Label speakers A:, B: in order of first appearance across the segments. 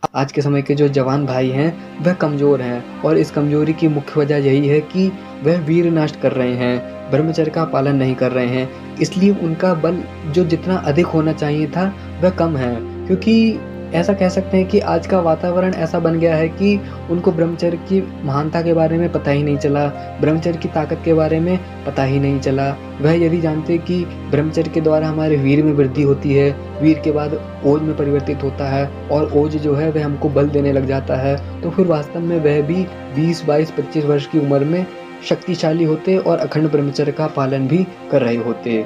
A: आज के समय के जो जवान भाई हैं वह कमज़ोर हैं और इस कमज़ोरी की मुख्य वजह यही है कि वह वीर नष्ट कर रहे हैं, ब्रह्मचर्य का पालन नहीं कर रहे हैं। इसलिए उनका बल जो जितना अधिक होना चाहिए था वह कम है, क्योंकि ऐसा कह सकते हैं कि आज का वातावरण ऐसा बन गया है कि उनको ब्रह्मचर्य की महानता के बारे में पता ही नहीं चला, ब्रह्मचर्य की ताकत के बारे में पता ही नहीं चला। वह यदि जानते कि ब्रह्मचर्य के द्वारा हमारे वीर में वृद्धि होती है, वीर के बाद ओज में परिवर्तित होता है और ओज जो है वह हमको बल देने लग जाता है, तो फिर वास्तव में वह भी 20, 22, 25 वर्ष की उम्र में शक्तिशाली होते और अखंड ब्रह्मचर्य का पालन भी कर रहे होते।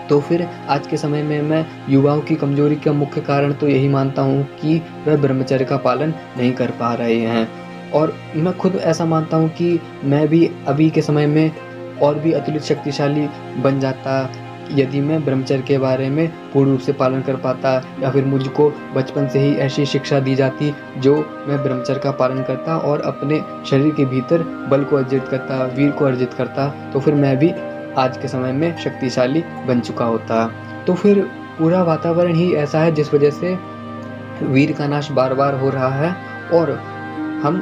A: तो फिर आज के समय में मैं युवाओं की कमज़ोरी का मुख्य कारण तो यही मानता हूँ कि वह ब्रह्मचर्य का पालन नहीं कर पा रहे हैं। और मैं खुद ऐसा मानता हूँ कि मैं भी अभी के समय में और भी अतुलित शक्तिशाली बन जाता यदि मैं ब्रह्मचर्य के बारे में पूर्ण रूप से पालन कर पाता, या फिर मुझको बचपन से ही ऐसी शिक्षा दी जाती जो मैं ब्रह्मचर्य का पालन करता और अपने शरीर के भीतर बल को अर्जित करता, वीर को अर्जित करता, तो फिर मैं भी आज के समय में शक्तिशाली बन चुका होता। तो फिर पूरा वातावरण ही ऐसा है जिस वजह से वीर का नाश बार-बार हो रहा है और हम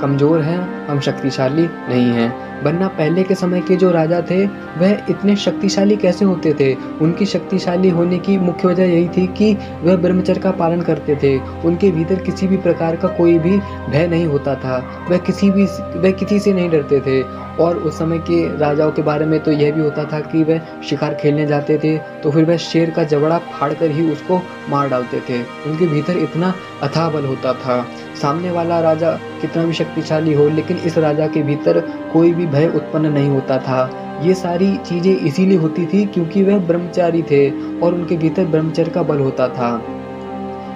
A: कमज़ोर हैं, हम शक्तिशाली नहीं हैं। वरना पहले के समय के जो राजा थे वह इतने शक्तिशाली कैसे होते थे? उनकी शक्तिशाली होने की मुख्य वजह यही थी कि वह ब्रह्मचर्य का पालन करते थे। उनके भीतर किसी भी प्रकार का कोई भी भय नहीं होता था। वह किसी से नहीं डरते थे। और उस समय के राजाओं के बारे में तो यह भी होता था कि वह शिकार खेलने जाते थे तो फिर वह शेर का जबड़ा फाड़ कर ही उसको मार डालते थे। उनके भीतर इतना अथाह बल होता था। सामने वाला राजा कितना भी शक्तिशाली हो, लेकिन इस राजा के भीतर कोई भी भय उत्पन्न नहीं होता था। ये सारी चीज़ें इसीलिए होती थी क्योंकि वह ब्रह्मचारी थे और उनके भीतर ब्रह्मचर्य का बल होता था।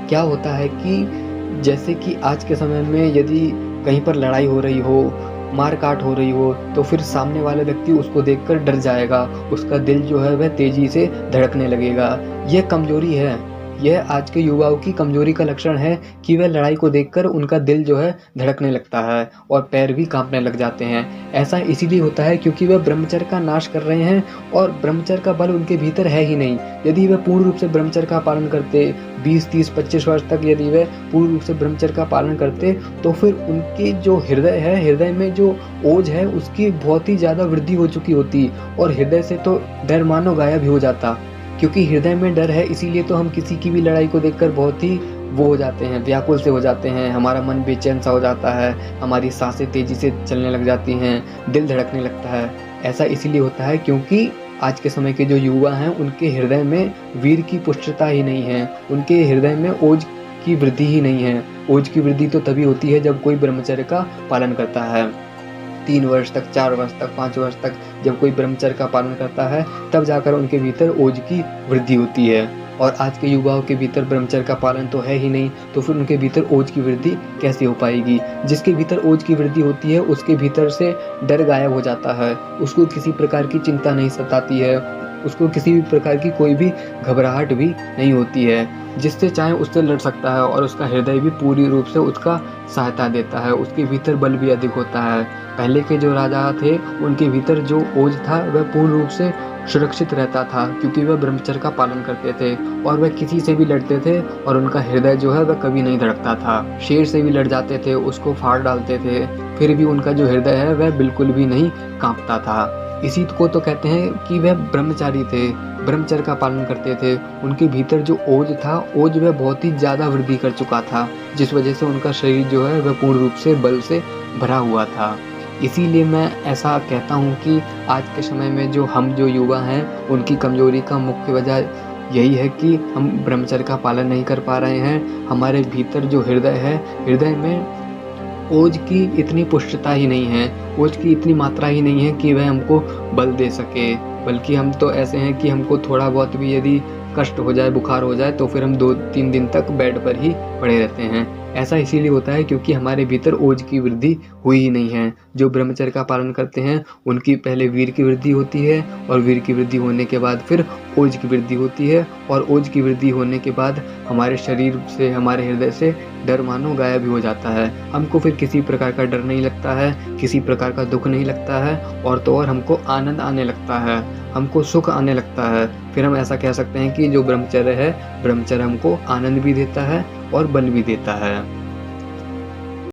A: क्या होता है कि जैसे कि आज के समय में यदि कहीं पर लड़ाई हो रही हो, मार-काट हो रही हो, तो फिर सामने वाला व्यक्ति उसको देखकर डर जाएगा। उसका दिल जो है वह तेज़ी से धड़कने लगेगा। यह कमज़ोरी है। यह आज के युवाओं की कमज़ोरी का लक्षण है कि वह लड़ाई को देखकर उनका दिल जो है धड़कने लगता है और पैर भी काँपने लग जाते हैं। ऐसा इसीलिए होता है क्योंकि वह ब्रह्मचर्य का नाश कर रहे हैं और ब्रह्मचर्य का बल उनके भीतर है ही नहीं। यदि वह पूर्ण रूप से ब्रह्मचर्य का पालन करते, 20, 30, 25 वर्ष तक यदि वह पूर्ण रूप से ब्रह्मचर्य का पालन करते, तो फिर उनके जो हृदय है, हृदय में जो ओज है उसकी बहुत ही ज़्यादा वृद्धि हो चुकी होती और हृदय से तो डर मानो गायब ही हो जाता। क्योंकि हृदय में डर है इसीलिए तो हम किसी की भी लड़ाई को देखकर बहुत ही वो हो जाते हैं, व्याकुल से हो जाते हैं, हमारा मन बेचैन सा हो जाता है, हमारी सांसें तेज़ी से चलने लग जाती हैं, दिल धड़कने लगता है। ऐसा इसीलिए होता है क्योंकि आज के समय के जो युवा हैं उनके हृदय में वीर की पुष्टता ही नहीं है, उनके हृदय में ओज की वृद्धि ही नहीं है। ओज की वृद्धि तो तभी होती है जब कोई ब्रह्मचर्य का पालन करता है। 3 वर्ष तक, 4 वर्ष तक, 5 वर्ष तक जब कोई ब्रह्मचर्य का पालन करता है तब जाकर उनके भीतर ओज की वृद्धि होती है। और आज के युवाओं के भीतर ब्रह्मचर्य का पालन तो है ही नहीं, तो फिर उनके भीतर ओज की वृद्धि कैसे हो पाएगी? जिसके भीतर ओज की वृद्धि होती है उसके भीतर से डर गायब हो जाता है, उसको किसी प्रकार की चिंता नहीं सताती है, उसको किसी भी प्रकार की कोई भी घबराहट भी नहीं होती है। जिससे चाहे उससे लड़ सकता है और उसका हृदय भी पूरी रूप से उसका सहायता देता है, उसके भीतर बल भी अधिक होता है। पहले के जो राजा थे उनके भीतर जो ओज था वह पूर्ण रूप से सुरक्षित रहता था क्योंकि वह ब्रह्मचर्य का पालन करते थे और वह किसी से भी लड़ते थे और उनका हृदय जो है वह कभी नहीं धड़कता था। शेर से भी लड़ जाते थे, उसको फाड़ डालते थे, फिर भी उनका जो हृदय है वह बिल्कुल भी नहीं कांपता था। इसी को तो कहते हैं कि वह ब्रह्मचारी थे, ब्रह्मचर्य का पालन करते थे। उनके भीतर जो ओज था, ओज वह बहुत ही ज़्यादा वृद्धि कर चुका था, जिस वजह से उनका शरीर जो है वह पूर्ण रूप से बल से भरा हुआ था। इसीलिए मैं ऐसा कहता हूँ कि आज के समय में जो युवा हैं उनकी कमज़ोरी का मुख्य वजह यही है कि हम ब्रह्मचर्य का पालन नहीं कर पा रहे हैं। हमारे भीतर जो हृदय है, हृदय में ओज की इतनी पुष्टता ही नहीं है, ओज की इतनी मात्रा ही नहीं है कि वह हमको बल दे सके। बल्कि हम तो ऐसे हैं कि हमको थोड़ा बहुत भी यदि कष्ट हो जाए, बुखार हो जाए, तो फिर हम 2-3 दिन तक बेड पर ही पड़े रहते हैं। ऐसा इसीलिए होता है क्योंकि हमारे भीतर ओज की वृद्धि हुई ही नहीं है। जो ब्रह्मचर्य का पालन करते हैं उनकी पहले वीर की वृद्धि होती है और वीर की वृद्धि होने के बाद फिर ओज की वृद्धि होती है और ओज की वृद्धि होने के बाद हमारे शरीर से, हमारे हृदय से डर मानो गायब भी हो जाता है। हमको फिर किसी प्रकार का डर नहीं लगता है, किसी प्रकार का दुख नहीं लगता है और तो और हमको आनंद आने लगता है, हमको सुख आने लगता है। फिर हम ऐसा कह सकते हैं कि जो ब्रह्मचर्य है, ब्रह्मचर्य हमको आनंद भी देता है और बल भी देता है।